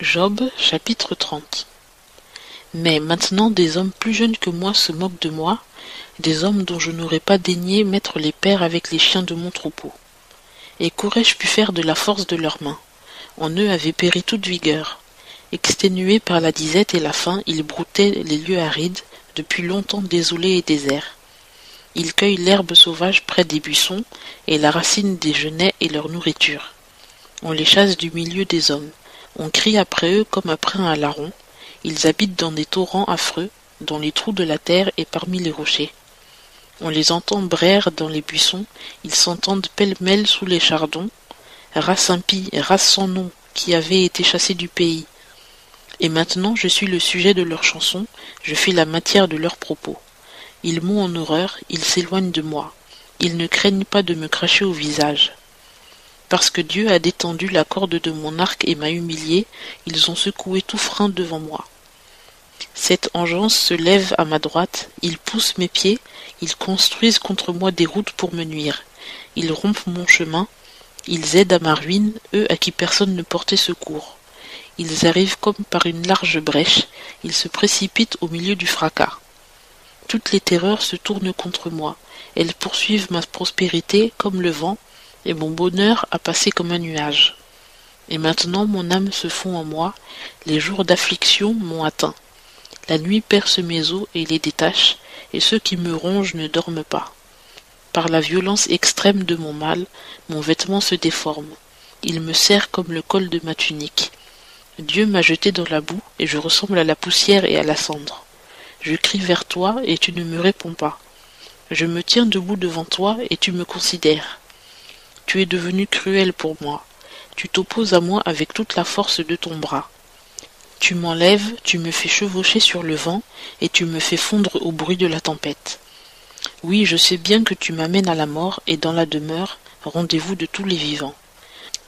Job, chapitre 30. Mais maintenant des hommes plus jeunes que moi se moquent de moi, des hommes dont je n'aurais pas daigné mettre les pairs avec les chiens de mon troupeau. Et qu'aurais-je pu faire de la force de leurs mains? En eux avait péri toute vigueur. Exténués par la disette et la faim, ils broutaient les lieux arides, depuis longtemps désolés et déserts. Ils cueillent l'herbe sauvage près des buissons, et la racine des genêts est leur nourriture. On les chasse du milieu des hommes. On crie après eux comme après un larron. Ils habitent dans des torrents affreux, dans les trous de la terre et parmi les rochers. On les entend braire dans les buissons, ils s'entendent pêle-mêle sous les chardons. Race impie, race sans nom, qui avait été chassée du pays. Et maintenant je suis le sujet de leurs chansons, je fais la matière de leurs propos. Ils m'ont en horreur, ils s'éloignent de moi. Ils ne craignent pas de me cracher au visage. Parce que Dieu a détendu la corde de mon arc et m'a humilié, ils ont secoué tout frein devant moi. Cette engeance se lève à ma droite, ils poussent mes pieds, ils construisent contre moi des routes pour me nuire. Ils rompent mon chemin, ils aident à ma ruine, eux à qui personne ne portait secours. Ils arrivent comme par une large brèche, ils se précipitent au milieu du fracas. Toutes les terreurs se tournent contre moi, elles poursuivent ma prospérité comme le vent, et mon bonheur a passé comme un nuage. Et maintenant mon âme se fond en moi, les jours d'affliction m'ont atteint. La nuit perce mes os et les détache, et ceux qui me rongent ne dorment pas. Par la violence extrême de mon mal, mon vêtement se déforme. Il me serre comme le col de ma tunique. Dieu m'a jeté dans la boue, et je ressemble à la poussière et à la cendre. Je crie vers toi, et tu ne me réponds pas. Je me tiens debout devant toi, et tu me considères. Tu es devenu cruel pour moi. Tu t'opposes à moi avec toute la force de ton bras. Tu m'enlèves, tu me fais chevaucher sur le vent, et tu me fais fondre au bruit de la tempête. Oui, je sais bien que tu m'amènes à la mort, et dans la demeure, rendez-vous de tous les vivants.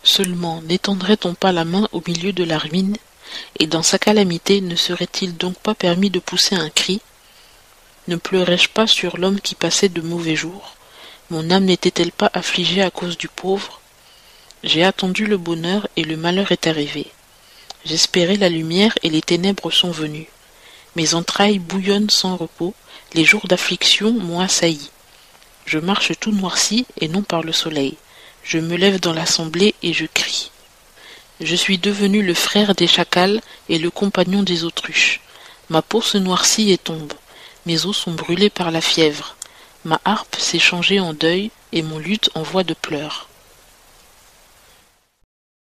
Seulement, n'étendrait-on pas la main au milieu de la ruine, et dans sa calamité ne serait-il donc pas permis de pousser un cri? Ne pleurais-je pas sur l'homme qui passait de mauvais jours? Mon âme n'était-elle pas affligée à cause du pauvre? J'ai attendu le bonheur et le malheur est arrivé. J'espérais la lumière et les ténèbres sont venues. Mes entrailles bouillonnent sans repos, les jours d'affliction m'ont assailli. Je marche tout noirci et non par le soleil. Je me lève dans l'assemblée et je crie. Je suis devenu le frère des chacals et le compagnon des autruches. Ma peau se noircit et tombe. Mes os sont brûlés par la fièvre. Ma harpe s'est changée en deuil et mon luth en voix de pleurs.